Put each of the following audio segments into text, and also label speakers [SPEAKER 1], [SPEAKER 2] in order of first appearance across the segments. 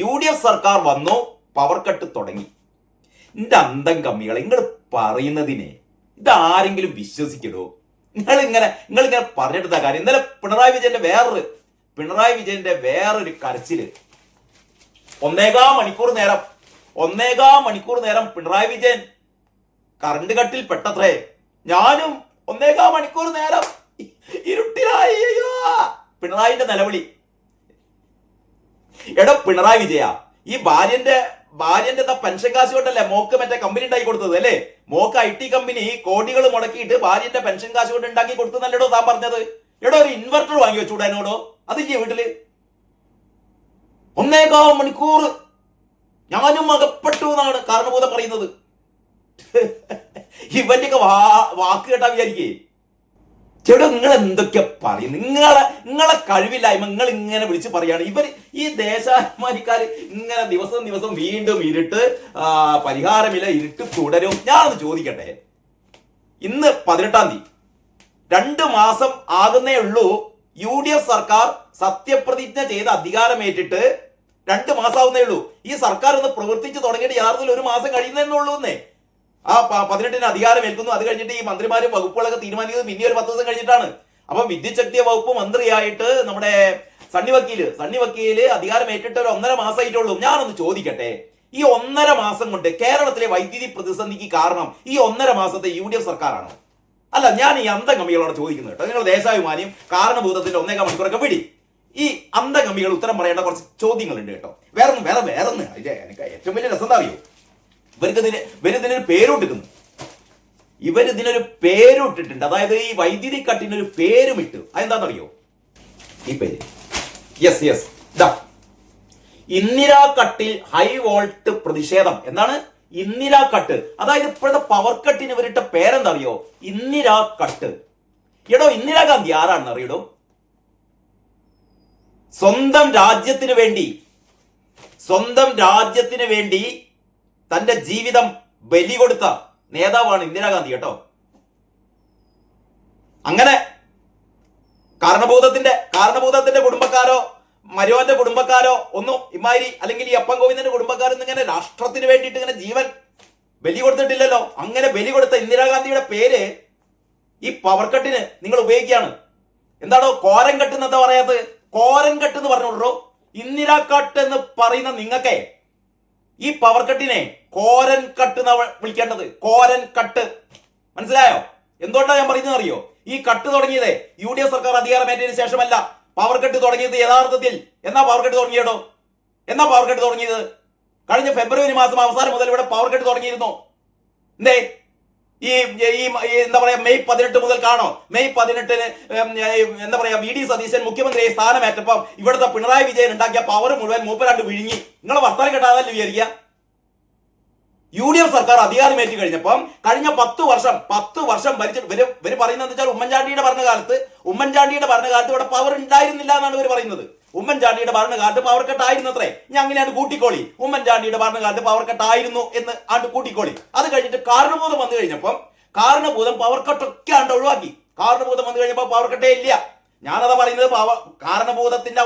[SPEAKER 1] UDF സർക്കാർ വന്നു, power cut തുടങ്ങി. എന്റെ അന്തം കമ്മികളെ, നിങ്ങൾ പറയുന്നതിനെ ഇതാരെങ്കിലും വിശ്വസിക്കടോ? നിങ്ങളിങ്ങനെ പറഞ്ഞിട്ട കാര്യം. ഇന്നലെ പിണറായി വിജയന്റെ വേറൊരു കരച്ചില്. 1.25 മണിക്കൂർ നേരം പിണറായി വിജയൻ കറണ്ട് കട്ടിൽ പെട്ടത്രേ. ഞാനും 1.25 മണിക്കൂർ നേരം ഇരുട്ടിലായി. അയ്യോ, പിണറായിന്റെ നിലവിളി. എടോ പിണറായി വിജയ, ഈ ഭാര്യന്റെ പെൻഷൻ കാശ് കൊണ്ടല്ലേ മോക്ക് മറ്റേ കമ്പനി ഉണ്ടാക്കി കൊടുത്തത് അല്ലേ? മോക്ക് IT കമ്പനി കോടികൾ മുടക്കിയിട്ട് ഭാര്യന്റെ പെൻഷൻ കാശ് കൊണ്ട് ഉണ്ടാക്കി കൊടുത്തതല്ലടോ താൻ പറഞ്ഞത്. എടോ ഒരു ഇൻവെർട്ടർ വാങ്ങി വെച്ചുകൂടാനോടോ? അതില്ലേ വീട്ടില്? 1.25 മണിക്കൂർ ഞാനും അകപ്പെട്ടു എന്നാണ് കാരണഭൂതം പറയുന്നത്. ഇവന്റെയൊക്കെ വാക്ക് കേട്ടാ വിചാരിക്കേ, ചേട്ടാ നിങ്ങൾ എന്തൊക്കെ പറയും? നിങ്ങളെ കഴിവില്ലായ്മ നിങ്ങൾ ഇങ്ങനെ വിളിച്ച് പറയാണ്. ഈ ദേശാഭിമാനിക്കാർ ഇങ്ങനെ ദിവസം വീണ്ടും ഇരുട്ട്, പരിഹാരമില്ല, ഇരുട്ട് തുടരും. ഞാനൊന്ന് ചോദിക്കട്ടെ, ഇന്ന് 18-ാം തീയതി, 2 മാസം ആകുന്നേ ഉള്ളൂ UDF സർക്കാർ സത്യപ്രതിജ്ഞ ചെയ്ത് അധികാരമേറ്റിട്ട്. 2 മാസമാവുന്നേ ഉള്ളൂ. ഈ സർക്കാർ ഒന്ന് പ്രവർത്തിച്ച് തുടങ്ങിയിട്ട് യഥാർത്ഥത്തിൽ 1 മാസം കഴിയുന്നതെന്നുള്ളൂ എന്നേ. ആ 18-ന് അധികാരം ഏൽക്കുന്നു. അത് കഴിഞ്ഞിട്ട് ഈ മന്ത്രിമാരും വകുപ്പുകളൊക്കെ തീരുമാനിക്കുന്നത് പിന്നെ ഒരു 10 ദിവസം കഴിഞ്ഞിട്ടാണ്. അപ്പം വിദ്യുത് ശക്തി വകുപ്പ് മന്ത്രിയായിട്ട് നമ്മുടെ സണ്ണി വക്കീല് അധികാരം ഏറ്റിട്ട് ഒരു 1.5 മാസമായിട്ടുള്ളൂ. ഞാനൊന്ന് ചോദിക്കട്ടെ, ഈ 1.5 മാസം കൊണ്ട് കേരളത്തിലെ വൈദ്യുതി പ്രതിസന്ധിക്ക് കാരണം ഈ 1.5 മാസത്തെ UDF സർക്കാരാണോ? അല്ല, ഞാൻ ഈ അന്തംഗമികളോട് ചോദിക്കുന്നത് കേട്ടോ. നിങ്ങൾ ദേശാഭിമാനിയും കാരണഭൂതത്തിന്റെ 1.25 മണിക്കൂറൊക്കെ വിടി. ഈ അന്തംഗമികൾ ഉത്തരം പറയേണ്ട കുറച്ച് ചോദ്യങ്ങളുണ്ട് കേട്ടോ. വേറൊന്ന് അതിന്റെ എനിക്ക് ഏറ്റവും വലിയ രസം എന്താ അറിയോ? ഇവരിതിനൊരു പേരിട്ടിരിക്കുന്നു. ഇവരിതിനൊരു പേരിട്ടിട്ടുണ്ട്. അതായത് ഈ വൈദ്യുതി കട്ടിനൊരു പേരും ഇട്ടു. അതെന്താണെന്നറിയോ? ഈ പേര് യെസ് ഇന്ദിരാ കട്ടിൽ ഹൈ വോൾട്ട് പ്രതിഷേധം. എന്താണ് ഇന്ദിരാ കട്ട്? അതായത് ഇപ്പോഴത്തെ പവർ കട്ടിന് ഇവരിട്ട പേരെന്താ അറിയോ? ഇന്ദിരാ കട്ട്. എടോ, ഇന്ദിരാഗാന്ധി ആരാണെന്ന് അറിയടോ? സ്വന്തം രാജ്യത്തിന് വേണ്ടി തന്റെ ജീവിതം ബലി കൊടുത്ത നേതാവാണ് ഇന്ദിരാഗാന്ധി കേട്ടോ. അങ്ങനെ കാരണഭൂതത്തിന്റെ കുടുംബക്കാരോ മരുവന്റെ കുടുംബക്കാരോ ഒന്നും ഇമാരി, അല്ലെങ്കിൽ ഈ അപ്പൻ ഗോവിന്ദന്റെ കുടുംബക്കാരൊന്നും ഇങ്ങനെ രാഷ്ട്രത്തിന് വേണ്ടിയിട്ട് ഇങ്ങനെ ജീവൻ ബലി കൊടുത്തിട്ടില്ലല്ലോ. അങ്ങനെ ബലി കൊടുത്ത ഇന്ദിരാഗാന്ധിയുടെ പേര് ഈ പവർ കട്ടിന് നിങ്ങൾ ഉപയോഗിക്കുകയാണ്. എന്താണോ കോരൻ കട്ട് എന്താ പറയാത്തത്? കോരൻ കട്ട് എന്ന് പറഞ്ഞോളൂ. ഇന്ദിരാ കട്ട് എന്ന് പറയുന്ന നിങ്ങൾക്കേ ഈ പവർ കട്ടിനെ കോരൻ കട്ട് എന്നാ വിളിക്കേണ്ടത്. കോരൻ കട്ട്, മനസ്സിലായോ? എന്തുകൊണ്ടാണ് ഞാൻ പറയുന്നത് അറിയോ? ഈ കട്ട് തുടങ്ങിയത് UDF സർക്കാർ അധികാരമേറ്റതിന് ശേഷമല്ല. പവർ കട്ട് തുടങ്ങിയത് യഥാർത്ഥത്തിൽ എന്നാ പവർ കട്ട് തുടങ്ങിയത്? കഴിഞ്ഞ ഫെബ്രുവരി മാസം അവസാനം മുതൽ ഇവിടെ പവർ കട്ട് തുടങ്ങിയിരുന്നു. എന്തേ ഈ എന്താ പറയാ, മെയ് 18 മുതൽ കാണോ? മെയ് 18-ന് എന്താ പറയാ, VD സതീശൻ മുഖ്യമന്ത്രിയെ സ്ഥാനമേറ്റപ്പം ഇവിടുത്തെ പിണറായി വിജയൻ ഉണ്ടാക്കിയ പവർ മുഴുവൻ മൂപ്പരാണ്ട് വിഴുങ്ങി. നിങ്ങളെ വർത്താനം കേട്ടാതല്ലേ വിചാരിക്കുക? UDF സർക്കാർ അധികാരമേറ്റി കഴിഞ്ഞപ്പം കഴിഞ്ഞ 10 വർഷം ഭരിച്ചിട്ട് ഇവര് പറയുന്നത് വെച്ചാൽ ഉമ്മൻചാണ്ടിയുടെ ഭരണകാലത്ത് ഇവിടെ പവർ ഉണ്ടായിരുന്നില്ല എന്നാണ് ഇവർ പറയുന്നത്. ഉമ്മൻചാണ്ടിയുടെ ഭരണകാലത്ത് പവർ കട്ടായിരുന്നു അത്രേ. ഞാൻ അങ്ങനെയാണ് കൂട്ടിക്കോളി. ഉമ്മൻചാണ്ടിയുടെ ഭരണകാലത്ത് പവർ കട്ടായിരുന്നു എന്ന് ആണ്ട് കൂട്ടിക്കോളി. അത് കഴിഞ്ഞിട്ട് കാരണഭൂതം വന്നു കഴിഞ്ഞപ്പം പവർ കട്ടൊക്കെ ആണ്ട് ഒഴിവാക്കി. കാരണഭൂതം വന്നു കഴിഞ്ഞപ്പോൾ പവർ കട്ടേ ഇല്ല. ഞാനതാ പറയുന്നത്. കാരണഭൂതത്തിന്റെ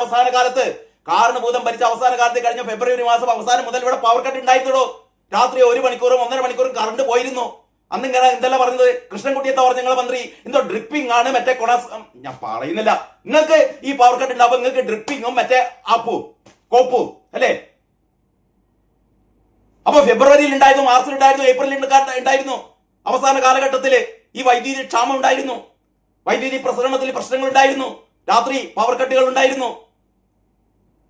[SPEAKER 1] കാരണഭൂതം ഭരിച്ച അവസാന കാലത്ത് കഴിഞ്ഞ ഫെബ്രുവരി മാസം അവസാനം മുതൽ ഇവിടെ പവർ കട്ട് ഉണ്ടായിരുന്നുള്ളൂ. രാത്രി 1 മണിക്കൂറും 1.5 മണിക്കൂറും കറണ്ട് പോയിരുന്നു. അന്ന് ഇങ്ങനെ എന്തെല്ലാം പറഞ്ഞത്? കൃഷ്ണൻകുട്ടിയെ പറഞ്ഞ നിങ്ങളെ മന്ത്രി എന്തോ ഡ്രിപ്പിംഗ് ആണ്, മറ്റേ ഞാൻ പറയുന്നില്ല. നിങ്ങൾക്ക് ഈ പവർ കട്ട് ഉണ്ടാവുമ്പോൾ നിങ്ങൾക്ക് ഡ്രിപ്പിങ്ങും മറ്റേ കോപ്പു അല്ലേ? അപ്പൊ ഫെബ്രുവരിയിൽ ഉണ്ടായിരുന്നു, മാർച്ചിൽ ഉണ്ടായിരുന്നു, ഏപ്രിലിൽ ഉണ്ടായിരുന്നു. അവസാന കാലഘട്ടത്തിൽ ഈ വൈദ്യുതി ക്ഷാമം ഉണ്ടായിരുന്നു. വൈദ്യുതി പ്രസരണത്തിൽ പ്രശ്നങ്ങൾ ഉണ്ടായിരുന്നു. രാത്രി പവർ കട്ടുകൾ ഉണ്ടായിരുന്നു.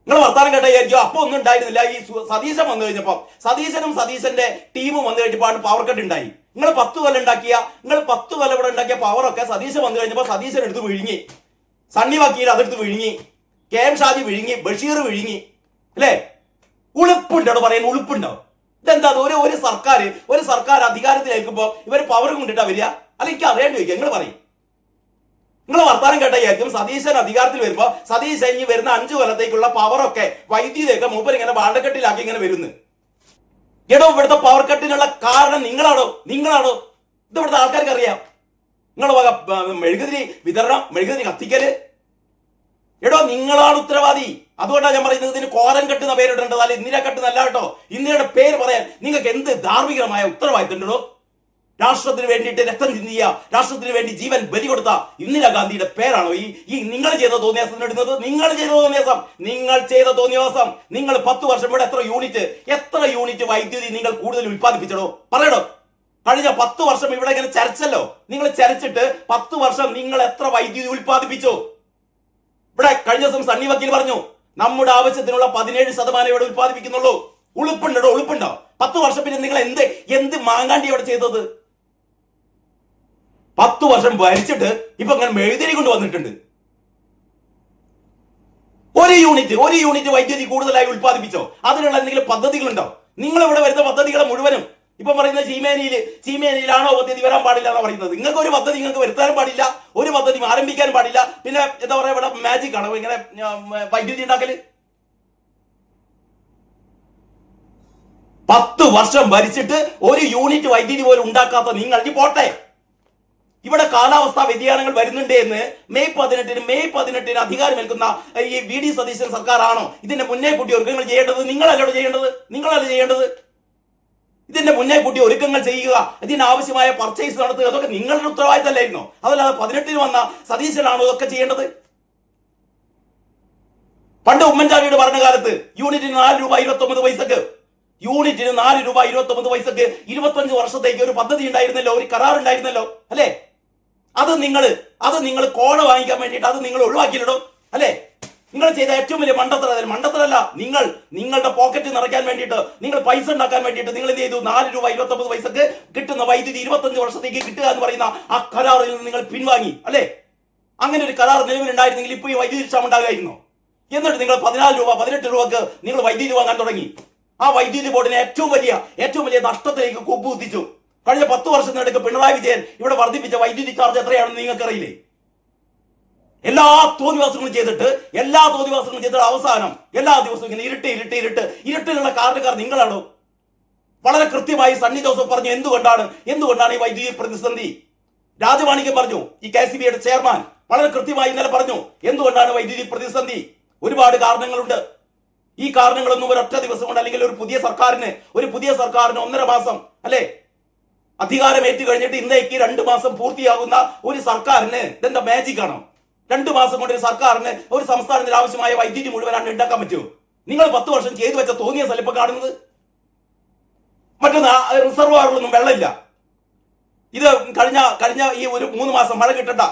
[SPEAKER 1] നിങ്ങൾ വർത്താനം കേട്ടായിരിക്കും. അപ്പൊ ഒന്നും ഉണ്ടായിരുന്നില്ല. ഈ സതീശൻ വന്നു കഴിഞ്ഞപ്പോ സതീശന്റെ ടീമും വന്നു കഴിഞ്ഞപ്പോൾ പവർ കട്ട് ഉണ്ടായി. നിങ്ങൾ 10 കൊല്ലം ഇവിടെ ഉണ്ടാക്കിയ പവറൊക്കെ സതീശൻ വന്നു കഴിഞ്ഞപ്പോൾ സതീശൻ എടുത്ത് വിഴുങ്ങി. സണ്ണി വക്കീൽ അതെടുത്ത് വിഴുങ്ങി. KM ഷാജി വിഴുങ്ങി. ബഷീർ വിഴുങ്ങി. അല്ലേ? ഉളുപ്പുണ്ടോ പറയാൻ? ഉളുപ്പുണ്ടോ? ഇതെന്താ? ഒരു സർക്കാർ അധികാരത്തിലേക്കുമ്പോ ഇവര് പവർ കൊണ്ടിട്ടാ വരിക? അല്ല, എനിക്ക് അറിയാണ്ട് ചോദിക്കാം. നിങ്ങൾ പറയും. നിങ്ങൾ വർത്താനം കേട്ടായിരിക്കും. സതീശൻ അധികാരത്തിൽ വരുമ്പോ സതീശൻ വരുന്ന 5 കൊല്ലത്തേക്കുള്ള പവറൊക്കെ വൈദ്യുതിയൊക്കെ മൂപ്പർ ഇങ്ങനെ ഭാണ്ഡക്കെട്ടിലാക്കി ഇങ്ങനെ വരുന്നു. എടോ, ഇവിടുത്തെ പവർ കട്ടിനുള്ള കാരണം നിങ്ങളാണോ? ഇത് ഇവിടുത്തെ ആൾക്കാർക്ക് അറിയാം. നിങ്ങളുടെ വക മെഴുകുതിരി വിതരണം, മെഴുകുതിരി കത്തിക്കല്. എടോ, നിങ്ങളാണ് ഉത്തരവാദി. അതുകൊണ്ടാണ് ഞാൻ പറയുന്നത് ഇതിന് കോരൻ കെട്ട് എന്ന പേരിടേണ്ടത്, അല്ല ഇന്ദിര കെട്ട് എന്നല്ല കേട്ടോ. ഇന്ദിരയുടെ പേര് പറയാൻ നിങ്ങൾക്ക് എന്ത് ധാർമ്മികമായ ഉത്തരവാദിത്തമുണ്ടോ? രാഷ്ട്രത്തിന് വേണ്ടിയിട്ട് രക്തം ചിന്തിയ, രാഷ്ട്രത്തിന് വേണ്ടി ജീവൻ ബലി കൊടുത്ത ഇന്ദിരാഗാന്ധിയുടെ പേരാണോ ഈ നിങ്ങൾ ചെയ്ത തോന്നിയാസം ഇടുന്നത്? നിങ്ങൾ ചെയ്ത തോന്നിയാസം, നിങ്ങൾ ചെയ്ത തോന്നിയാസം. നിങ്ങൾ 10 വർഷം ഇവിടെ എത്ര യൂണിറ്റ് വൈദ്യുതി നിങ്ങൾ കൂടുതൽ ഉത്പാദിപ്പിച്ചടോ? പറയടോ. കഴിഞ്ഞ 10 വർഷം ഇവിടെ ഇങ്ങനെ ചരച്ചല്ലോ. നിങ്ങൾ ചരച്ചിട്ട് 10 വർഷം നിങ്ങൾ എത്ര വൈദ്യുതി ഉത്പാദിപ്പിച്ചു? ഇവിടെ കഴിഞ്ഞ ദിവസം സണ്ണി വക്കീൽ പറഞ്ഞു നമ്മുടെ ആവശ്യത്തിനുള്ള 17% ഇവിടെ ഉത്പാദിപ്പിക്കുന്നുള്ളൂ. ഉളുപ്പുണ്ടോ? 10 വർഷം പിന്നെ നിങ്ങൾ എന്ത് മാങ്ങാണ്ടി അവിടെ ചെയ്തത്? 10 വർഷം ഭരിച്ചിട്ട് ഇപ്പൊ അങ്ങനെ മെഴുതിരി കൊണ്ട് വന്നിട്ടുണ്ട്. ഒരു യൂണിറ്റ് വൈദ്യുതി കൂടുതലായി ഉത്പാദിപ്പിച്ചോ? അതിനുള്ള എന്തെങ്കിലും പദ്ധതികളുണ്ടോ? നിങ്ങൾ ഇവിടെ വരുന്ന പദ്ധതികളെ മുഴുവനും ഇപ്പൊ പറയുന്നത് ചീമേനിയിലാണോ പദ്ധതി വരാൻ പാടില്ല എന്നാ പറയുന്നത്. നിങ്ങൾക്ക് ഒരു പദ്ധതി നിങ്ങൾക്ക് വരുത്താനും പാടില്ല, ഒരു പദ്ധതി ആരംഭിക്കാനും പാടില്ല. പിന്നെ എന്താ പറയാ, ഇവിടെ മാജിക് ആണോ ഇങ്ങനെ വൈദ്യുതി ഉണ്ടാക്കല്? 10 വർഷം ഭരിച്ചിട്ട് ഒരു യൂണിറ്റ് വൈദ്യുതി പോലും ഉണ്ടാക്കാത്ത നിങ്ങൾ പോട്ടെ. ഇവിടെ കാലാവസ്ഥാ വ്യതിയാനങ്ങൾ വരുന്നുണ്ട് എന്ന് മെയ് 18 അധികാരമേൽക്കുന്ന ഈ വി.ഡി. സതീശൻ സർക്കാരാണോ ഇതിന്റെ മുന്നേ കൂട്ടി ഒരുക്കങ്ങൾ ചെയ്യേണ്ടത്? നിങ്ങളല്ല ചെയ്യേണ്ടത്. ഇതിന്റെ മുന്നേ കൂട്ടി ഒരുക്കങ്ങൾ ചെയ്യുക, ഇതിനാവശ്യമായ പർച്ചേസ് നടത്തുക, അതൊക്കെ നിങ്ങളുടെ ഉത്തരവാദിത്തമല്ലായിരുന്നോ? അതല്ലാതെ 18 വന്ന സതീശനാണോ ഇതൊക്കെ ചെയ്യേണ്ടത്? പണ്ട് ഉമ്മൻചാണ്ടിയുടെ ഭരണകാലത്ത് യൂണിറ്റിന് 4 രൂപ 29 പൈസക്ക് 25 വർഷത്തേക്ക് ഒരു പദ്ധതി ഉണ്ടായിരുന്നല്ലോ, ഒരു കരാർ ഉണ്ടായിരുന്നല്ലോ, അല്ലേ? അത് നിങ്ങൾ കോഴ വാങ്ങിക്കാൻ വേണ്ടിയിട്ട് അത് നിങ്ങൾ ഒഴിവാക്കിയില്ലടോ, അല്ലേ? നിങ്ങൾ ചെയ്ത ഏറ്റവും വലിയ മണ്ടത്തരല്ല. നിങ്ങളുടെ പോക്കറ്റ് നിറയ്ക്കാൻ വേണ്ടിയിട്ട്, നിങ്ങൾ പൈസ ഉണ്ടാക്കാൻ വേണ്ടിയിട്ട് നിങ്ങൾ എന്ത് ചെയ്തു? 4 രൂപ 29 പൈസക്ക് കിട്ടുന്ന വൈദ്യുതി 25 വർഷത്തേക്ക് കിട്ടുക എന്ന് പറയുന്ന ആ കരാറിൽ നിന്ന് നിങ്ങൾ പിൻവാങ്ങി, അല്ലേ? അങ്ങനെ ഒരു കരാർ നിലവിലുണ്ടായിരുന്നെങ്കിൽ ഇപ്പോൾ ഈ വൈദ്യുതി ക്ഷാമം ഉണ്ടാകുമായിരുന്നോ? എന്നിട്ട് നിങ്ങൾ 14 രൂപ 18 രൂപക്ക് നിങ്ങൾ വൈദ്യുതി വാങ്ങാൻ തുടങ്ങി. ആ വൈദ്യുതി ബോർഡിനെ ഏറ്റവും വലിയ നഷ്ടത്തിലേക്ക് കുത്തിച്ചു. കഴിഞ്ഞ 10 വർഷത്തിനിടയ്ക്ക് പിണറായി വിജയൻ ഇവിടെ വർദ്ധിപ്പിച്ച വൈദ്യുതി ചാർജ് എത്രയാണെന്ന് നിങ്ങൾക്കറിയില്ലേ? എല്ലാ തോന്നിവാസങ്ങളും ചെയ്തിട്ട് അവസാനം എല്ലാ ദിവസവും ഇങ്ങനെ ഇരുട്ടിലുള്ള കാരണക്കാർ നിങ്ങളാണോ? വളരെ കൃത്യമായി സണ്ണി ജോസഫ് പറഞ്ഞു എന്തുകൊണ്ടാണ് ഈ വൈദ്യുതി പ്രതിസന്ധി. രാജമാണിക്യം പറഞ്ഞു, ഈ KCBയുടെ ചെയർമാൻ വളരെ കൃത്യമായി ഇന്നലെ പറഞ്ഞു എന്തുകൊണ്ടാണ് വൈദ്യുതി പ്രതിസന്ധി. ഒരുപാട് കാരണങ്ങളുണ്ട്. ഈ കാരണങ്ങളൊന്നും ഒരൊറ്റ ദിവസം കൊണ്ട്, അല്ലെങ്കിൽ ഒരു പുതിയ സർക്കാരിന് 1.5 മാസം, അല്ലെ, അധികാരമേറ്റു കഴിഞ്ഞിട്ട് ഇന്നേക്ക് 2 മാസം പൂർത്തിയാകുന്ന ഒരു സർക്കാരിന് ഇതെന്താ മാജിക് ആണോ? 2 മാസം കൊണ്ട് ഒരു സർക്കാരിന് ഒരു സംസ്ഥാനത്തിന് ആവശ്യമായ വൈദ്യുതി മുഴുവൻ ഉണ്ടാക്കാൻ പറ്റുമോ? നിങ്ങൾ 10 വർഷം ചെയ്തു വെച്ച തോന്നിയ സ്ഥലം കാണുന്നത്. മറ്റൊന്ന്, റിസർവോയറിലൊന്നും വെള്ളമില്ല. ഇത് കഴിഞ്ഞ ഈ ഒരു 3 മാസം മഴ കിട്ടേണ്ട,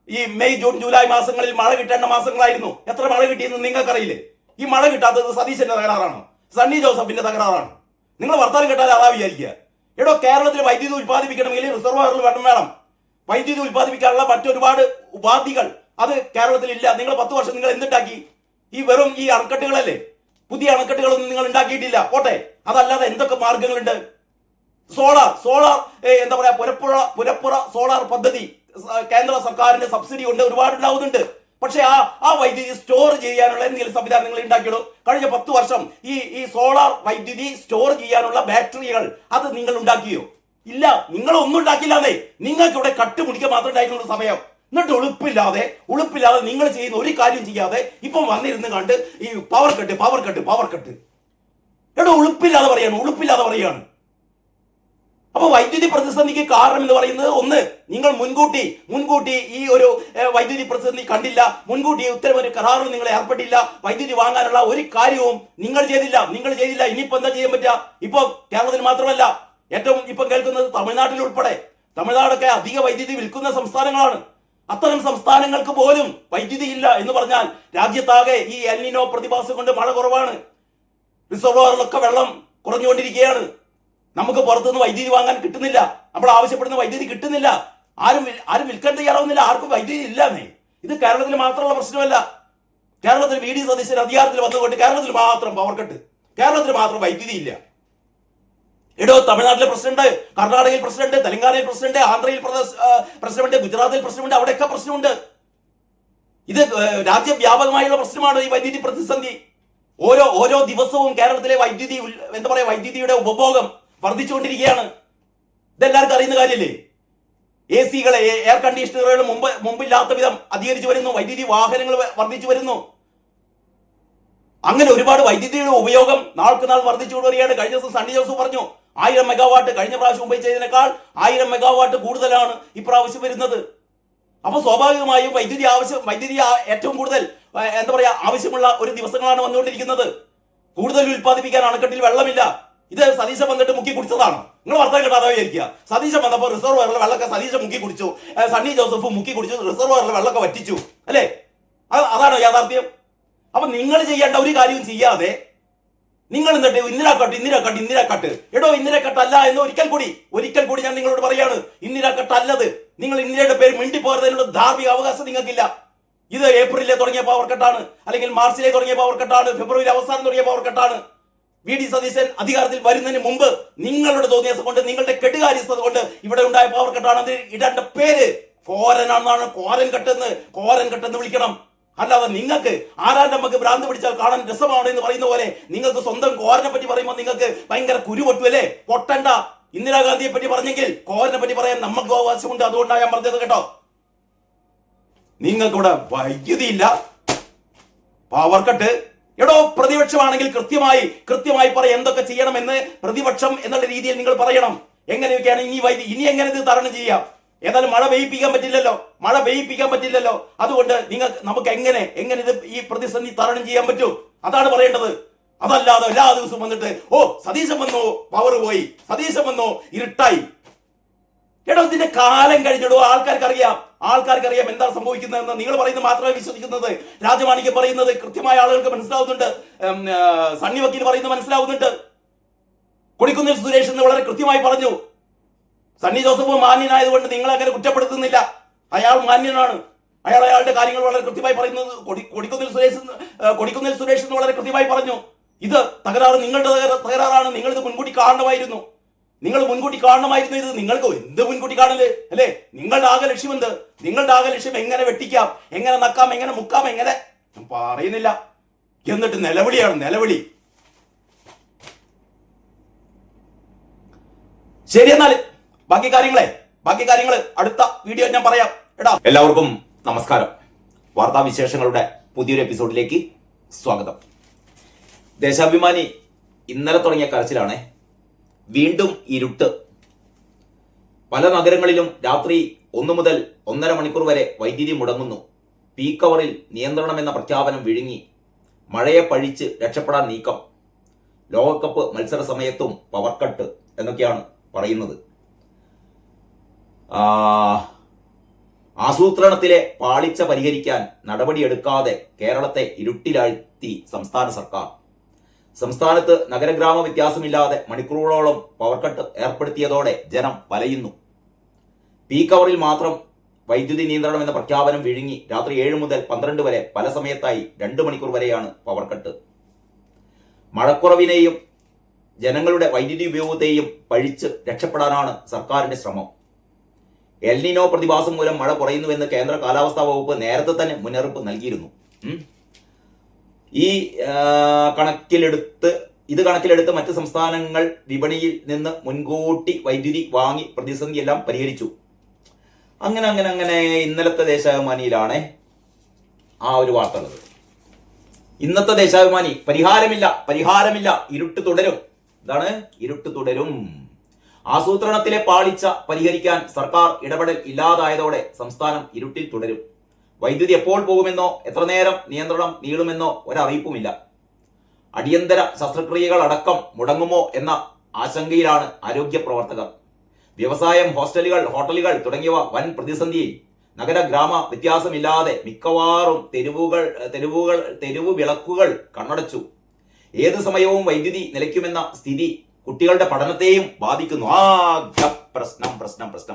[SPEAKER 1] ഈ മെയ് ജൂൺ ജൂലൈ മാസങ്ങളിൽ മഴ കിട്ടേണ്ട മാസങ്ങളായിരുന്നു. എത്ര മഴ കിട്ടിയെന്ന് നിങ്ങൾക്കറിയില്ലേ? ഈ മഴ കിട്ടാത്തത് സതീശന്റെ തകരാറാണോ? സണ്ണി ജോസഫിന്റെ തകരാറാണ്? നിങ്ങൾ വർത്താനം കേട്ടാൽ അതാ വിചാരിക്കുക. എടോ, കേരളത്തിൽ വൈദ്യുതി ഉത്പാദിപ്പിക്കണമെങ്കിൽ റിസർവോയറിൽ വെള്ളം വേണം. വൈദ്യുതി ഉത്പാദിപ്പിക്കാനുള്ള മറ്റൊരുപാട് ഉപാധികൾ അത് കേരളത്തിൽ ഇല്ല. നിങ്ങൾ 10 വർഷം നിങ്ങൾ എന്തുണ്ടാക്കി? ഈ വെറും ഈ അണക്കെട്ടുകളല്ലേ, പുതിയ അണക്കെട്ടുകളൊന്നും നിങ്ങൾ ഉണ്ടാക്കിയിട്ടില്ല. പോട്ടെ, അതല്ലാതെ എന്തൊക്കെ മാർഗങ്ങളുണ്ട്? സോളാർ എന്താ പറയാ, പുരപ്പുറ സോളാർ പദ്ധതി കേന്ദ്ര സർക്കാരിന്റെ സബ്സിഡി കൊണ്ട് ഒരുപാടുണ്ടാവുന്നുണ്ട്. പക്ഷെ ആ വൈദ്യുതി സ്റ്റോർ ചെയ്യാനുള്ള എന്തെങ്കിലും സംവിധാനം നിങ്ങൾ ഉണ്ടാക്കിയോ? കഴിഞ്ഞ 10 വർഷം ഈ സോളാർ വൈദ്യുതി സ്റ്റോർ ചെയ്യാനുള്ള ബാറ്ററികൾ അത് നിങ്ങൾ ഉണ്ടാക്കിയോ? ഇല്ല, നിങ്ങൾ ഒന്നും ഉണ്ടാക്കില്ലാന്നേ. നിങ്ങൾക്ക് ഇവിടെ കട്ടുമുടിക്കാൻ മാത്രം ഉണ്ടായിരുന്ന സമയം. എന്നിട്ട് ഉളുപ്പില്ലാതെ നിങ്ങൾ ചെയ്യുന്ന ഒരു കാര്യം ചെയ്യാതെ ഇപ്പം വന്നിരുന്ന് കണ്ട് ഈ പവർ കട്ട് എടോ, ഉളുപ്പില്ലാതെ പറയാണ്. അപ്പൊ വൈദ്യുതി പ്രതിസന്ധിക്ക് കാരണം എന്ന് പറയുന്നത്, ഒന്ന്, നിങ്ങൾ മുൻകൂട്ടി ഈ ഒരു വൈദ്യുതി പ്രതിസന്ധി കണ്ടില്ല, മുൻകൂട്ടി ഇത്തരം ഒരു കരാറിൽ നിങ്ങൾ ഏർപ്പെട്ടില്ല, വൈദ്യുതി വാങ്ങാനുള്ള ഒരു കാര്യവും നിങ്ങൾ ചെയ്തില്ല. ഇനിയിപ്പോ എന്താ ചെയ്യാൻ പറ്റുക? ഇപ്പൊ കേരളത്തിൽ മാത്രമല്ല, ഏറ്റവും ഇപ്പം കേൾക്കുന്നത് തമിഴ്നാട്ടിൽ ഉൾപ്പെടെ. തമിഴ്നാടൊക്കെ അധിക വൈദ്യുതി വിൽക്കുന്ന സംസ്ഥാനങ്ങളാണ്. അത്തരം സംസ്ഥാനങ്ങൾക്ക് പോലും വൈദ്യുതി ഇല്ല എന്ന് പറഞ്ഞാൽ രാജ്യത്താകെ ഈ എൽ നിനോ പ്രതിഭാസം കൊണ്ട് മഴ കുറവാണ്, റിസർവോയറിലൊക്കെ വെള്ളം കുറഞ്ഞുകൊണ്ടിരിക്കുകയാണ്. നമുക്ക് പുറത്തുനിന്ന് വൈദ്യുതി വാങ്ങാൻ കിട്ടുന്നില്ല, നമ്മൾ ആവശ്യപ്പെടുന്ന വൈദ്യുതി കിട്ടുന്നില്ല, ആരും വിൽക്കാൻ തയ്യാറാവുന്നില്ല, ആർക്കും വൈദ്യുതി ഇല്ലാന്നേ. ഇത് കേരളത്തിൽ മാത്രമുള്ള പ്രശ്നമല്ല. കേരളത്തിൽ വി.ഡി. സതീശൻ അധികാരത്തിൽ വന്നുകൊണ്ട് കേരളത്തിൽ മാത്രം പവർ കട്ട്, കേരളത്തിൽ മാത്രം വൈദ്യുതി ഇല്ല. എടോ, തമിഴ്നാട്ടിലെ പ്രസിഡന്റ്, കർണാടകയിൽ പ്രസിഡന്റ്, തെലങ്കാനയിൽ പ്രസിഡന്റ്, ആന്ധ്രയിൽ പ്രസിഡന്റ്, ഗുജറാത്തിൽ പ്രസിഡന്റ്, അവിടെയൊക്കെ പ്രശ്നമുണ്ട്. ഇത് രാജ്യവ്യാപകമായുള്ള പ്രശ്നമാണ് ഈ വൈദ്യുതി പ്രതിസന്ധി. ഓരോ ദിവസവും കേരളത്തിലെ വൈദ്യുതിയുടെ ഉപഭോഗം വർദ്ധിച്ചുകൊണ്ടിരിക്കുകയാണ്. ഇതെല്ലാവർക്കും അറിയുന്ന കാര്യമല്ലേ? AC-കളെ, എയർ കണ്ടീഷണറുകൾ മുമ്പില്ലാത്ത വിധം അധികരിച്ചു വരുന്നു. വൈദ്യുതി വാഹനങ്ങൾ വർദ്ധിച്ചു വരുന്നു. അങ്ങനെ ഒരുപാട് വൈദ്യുതിയുടെ ഉപയോഗം നാൾക്ക് നാൾ വർദ്ധിച്ചുകൊണ്ടിരിക്കുകയാണ്. കഴിഞ്ഞ ദിവസം സണ്ണി ജോസഫ് പറഞ്ഞു 1000 മെഗാവാട്ട് കഴിഞ്ഞ പ്രാവശ്യം മുമ്പ് ചെയ്തതിനേക്കാൾ 1000 മെഗാവാട്ട് കൂടുതലാണ് ഇപ്രാവശ്യം വരുന്നത്. അപ്പൊ സ്വാഭാവികമായും വൈദ്യുതി ഏറ്റവും കൂടുതൽ എന്താ പറയാ ആവശ്യമുള്ള ഒരു ദിവസങ്ങളാണ് വന്നുകൊണ്ടിരിക്കുന്നത്. കൂടുതൽ ഉൽപ്പാദിപ്പിക്കാൻ അണക്കെട്ടിൽ വെള്ളമില്ല. ഇത് സതീശൻ വന്നിട്ട് മുക്കി കുടിച്ചതാണ്. നിങ്ങൾ വാർത്ത കേട്ടാതെ വിചാരിക്കുക. സതീശൻ വന്നപ്പോൾ റിസർവറിലെ വെള്ളമൊക്കെ സതീശൻ മുക്കി കുടിച്ചു, സണ്ണി ജോസഫ് മുക്കി കുടിച്ചു, റിസർവറിലെ വെള്ളമൊക്കെ വറ്റിച്ചു അല്ലേ? അതാണോ യാഥാർത്ഥ്യം? അപ്പൊ നിങ്ങൾ ചെയ്യേണ്ട ഒരു കാര്യവും ചെയ്യാതെ നിങ്ങൾ എന്നിട്ട് ഇന്ദിരാക്കട്ട് എടോ ഇന്ദിരാക്കട്ട് അല്ല എന്ന് ഒരിക്കൽ കൂടി ഞാൻ നിങ്ങളോട് പറയാണ്. ഇന്ദിരാക്കട്ട് അല്ലത്. നിങ്ങൾ ഇന്ത്യയുടെ പേര് മിണ്ടിപ്പോരുന്നതിനുള്ള ധാർമ്മിക അവകാശം നിങ്ങൾക്കില്ല. ഇത് ഏപ്രിലിലെ തുടങ്ങിയ പവർ കട്ടാണ്, അല്ലെങ്കിൽ മാർച്ചിലെ തുടങ്ങിയ പവർ കട്ടാണ്, ഫെബ്രുവരി അവസാനം തുടങ്ങിയ പവർ കട്ടാണ്. വി ഡി സതീശൻ അധികാരത്തിൽ വരുന്നതിന് മുമ്പ് നിങ്ങളുടെ തോന്നിയസം കൊണ്ട്, നിങ്ങളുടെ കെട്ടുകാര്യസ്ഥത കൊണ്ട് ഇവിടെ ഉണ്ടായ പവർ കട്ടാണ്. അത് ഇടേണ്ട പേര് കോരനാണെന്നാണ്. കോരൻ കട്ടെന്ന് വിളിക്കണം. അല്ലാതെ നിങ്ങൾക്ക് നമുക്ക് ഭ്രാന്ത് പിടിച്ചാൽ കാണാൻ രസമാണ് എന്ന് പറയുന്ന പോലെ നിങ്ങൾക്ക് സ്വന്തം കോരനെ പറ്റി പറയുമ്പോൾ നിങ്ങൾക്ക് ഭയങ്കര കുരുപൊട്ടു അല്ലേ? പൊട്ടണ്ട. ഇന്ദിരാഗാന്ധിയെ പറ്റി പറഞ്ഞെങ്കിൽ കോരനെ പറ്റി പറയാൻ നമുക്ക് അവകാശമുണ്ട്. അതുകൊണ്ടാണ് ഞാൻ പറഞ്ഞത് കേട്ടോ. നിങ്ങൾക്കിവിടെ വൈദ്യുതി ഇല്ല, പവർ കട്ട്. എടോ പ്രതിപക്ഷമാണെങ്കിൽ കൃത്യമായി പറയാം എന്തൊക്കെ ചെയ്യണമെന്ന്. പ്രതിപക്ഷം എന്നുള്ള രീതിയിൽ നിങ്ങൾ പറയണം. എങ്ങനെയൊക്കെയാണ് ഇനി എങ്ങനെ ഇത് തരണം ചെയ്യാം? ഏതായാലും മഴ പെയ്യിപ്പിക്കാൻ പറ്റില്ലല്ലോ. അതുകൊണ്ട് നമുക്ക് എങ്ങനെ ഇത് ഈ പ്രതിസന്ധി തരണം ചെയ്യാൻ പറ്റും? അതാണ് പറയേണ്ടത്. അതല്ലാതെ എല്ലാ ദിവസവും വന്നിട്ട് സതീശൻ വന്നു പവർ പോയി, സതീശൻ വന്നു ഇരുട്ടായി. എടോ ഇതിന്റെ കാലം കഴിഞ്ഞിടോ. ആൾക്കാർക്കറിയാം എന്താണ് സംഭവിക്കുന്നതെന്ന്. നിങ്ങൾ പറയുന്നത് മാത്രമേ വിശ്വസിക്കുന്നത്. രാജമാണിക്ക് പറയുന്നത് കൃത്യമായ ആളുകൾക്ക് മനസ്സിലാവുന്നുണ്ട്. സണ്ണി വക്കീൽ പറയുന്നത് മനസ്സിലാവുന്നുണ്ട്. കൊടിക്കുന്നിൽ സുരേഷ് എന്ന് വളരെ കൃത്യമായി പറഞ്ഞു. സണ്ണി ജോസഫ് മാന്യനായതുകൊണ്ട് നിങ്ങൾ അങ്ങനെ കുറ്റപ്പെടുത്തുന്നില്ല. അയാൾ മാന്യനാണ്. അയാളുടെ കാര്യങ്ങൾ വളരെ കൃത്യമായി പറയുന്നത്. കൊടിക്കുന്നിൽ സുരേഷ് എന്ന് വളരെ കൃത്യമായി പറഞ്ഞു. ഇത് തകരാറ് നിങ്ങളുടെ തകരാറാണ്. നിങ്ങൾ ഇത് മുൻകൂട്ടി കാണണമായിരുന്നു. ഇത് നിങ്ങൾക്ക് എന്ത് മുൻകൂട്ടി കാണല് അല്ലേ? നിങ്ങളുടെ ആകെ ലക്ഷ്യം എന്ത്? നിങ്ങളുടെ ആകെ ലക്ഷ്യം എങ്ങനെ വെട്ടിക്കാം, എങ്ങനെ നക്കാം, എങ്ങനെ മുക്കാം, എങ്ങനെ പറയുന്നില്ല. എന്നിട്ട് നിലവിളി. ശരി, എന്നാല് ബാക്കി കാര്യങ്ങള് അടുത്ത വീഡിയോ ഞാൻ പറയാം. എല്ലാവർക്കും നമസ്കാരം. വാർത്താവിശേഷങ്ങളുടെ പുതിയൊരു എപ്പിസോഡിലേക്ക് സ്വാഗതം. ദേശാഭിമാനി ഇന്നലെ തുടങ്ങിയ കരച്ചിലാണ്. വീണ്ടും ഇരുട്ട്. പല നഗരങ്ങളിലും രാത്രി 1 മുതൽ 1.5 മണിക്കൂർ വരെ വൈദ്യുതി മുടങ്ങുന്നു. പീക്ക് അവറിൽ നിയന്ത്രണമെന്ന പ്രഖ്യാപനം വിഴുങ്ങി. മഴയെ പഴിച്ച് രക്ഷപ്പെടാൻ നീക്കം. ലോകകപ്പ് മത്സര സമയത്തും പവർ കട്ട് എന്നൊക്കെയാണ് പറയുന്നത്. ആസൂത്രണത്തിലെ പാളിച്ച പരിഹരിക്കാൻ നടപടിയെടുക്കാതെ കേരളത്തെ ഇരുട്ടിലാഴ്ത്തി സംസ്ഥാന സർക്കാർ. സംസ്ഥാനത്ത് നഗരഗ്രാമ വ്യത്യാസമില്ലാതെ മണിക്കൂറുകളോളം പവർ കട്ട് ഏർപ്പെടുത്തിയതോടെ ജനം വലയുന്നു. പീക്ക് അവറിൽ മാത്രം വൈദ്യുതി നിയന്ത്രണം എന്ന പ്രഖ്യാപനം വിഴുങ്ങി രാത്രി 7 മുതൽ 12 വരെ പല സമയത്തായി 2 മണിക്കൂർ വരെയാണ് പവർ കട്ട്. മഴക്കുറവിനെയും ജനങ്ങളുടെ വൈദ്യുതി ഉപയോഗത്തെയും പഴിച്ച് രക്ഷപ്പെടാനാണ് സർക്കാരിന്റെ ശ്രമം. എൽനിനോ പ്രതിഭാസം മൂലം മഴ കുറയുന്നുവെന്ന് കേന്ദ്ര കാലാവസ്ഥാ വകുപ്പ് നേരത്തെ തന്നെ മുന്നറിയിപ്പ് നൽകിയിരുന്നു. കണക്കിലെടുത്ത് മറ്റ് സംസ്ഥാനങ്ങൾ വിപണിയിൽ നിന്ന് മുൻകൂട്ടി വൈദ്യുതി വാങ്ങി പ്രതിസന്ധി എല്ലാം പരിഹരിച്ചു. അങ്ങനെ ഇന്നലത്തെ ദേശാഭിമാനിയിലാണ് ആ ഒരു വാർത്ത ഉള്ളത്. ഇന്നത്തെ ദേശാഭിമാനി പരിഹാരമില്ല, ഇരുട്ട് തുടരും. എന്താണ് ഇരുട്ട് തുടരും? ആസൂത്രണത്തിലെ പാളിച്ച പരിഹരിക്കാൻ സർക്കാർ ഇടപെടൽ ഇല്ലാതായതോടെ സംസ്ഥാനം ഇരുട്ടിൽ തുടരും. വൈദ്യുതി എപ്പോൾ പോകുമെന്നോ എത്ര നേരം നിയന്ത്രണം നീളുമെന്നോ ഒരറിയിപ്പുമില്ല. അടിയന്തര ശസ്ത്രക്രിയകൾ അടക്കം മുടങ്ങുമോ എന്ന ആശങ്കയിലാണ് ആരോഗ്യ പ്രവർത്തകർ. വ്യവസായം, ഹോട്ടലുകൾ തുടങ്ങിയവ വൻ പ്രതിസന്ധിയിൽ. നഗര ഗ്രാമ വ്യത്യാസമില്ലാതെ മിക്കവാറും തെരുവു വിളക്കുകൾ കണ്ണടച്ചു. ഏതു സമയവും വൈദ്യുതി നിലയ്ക്കുമെന്ന സ്ഥിതി കുട്ടികളുടെ പഠനത്തെയും ബാധിക്കുന്നു. പ്രശ്നം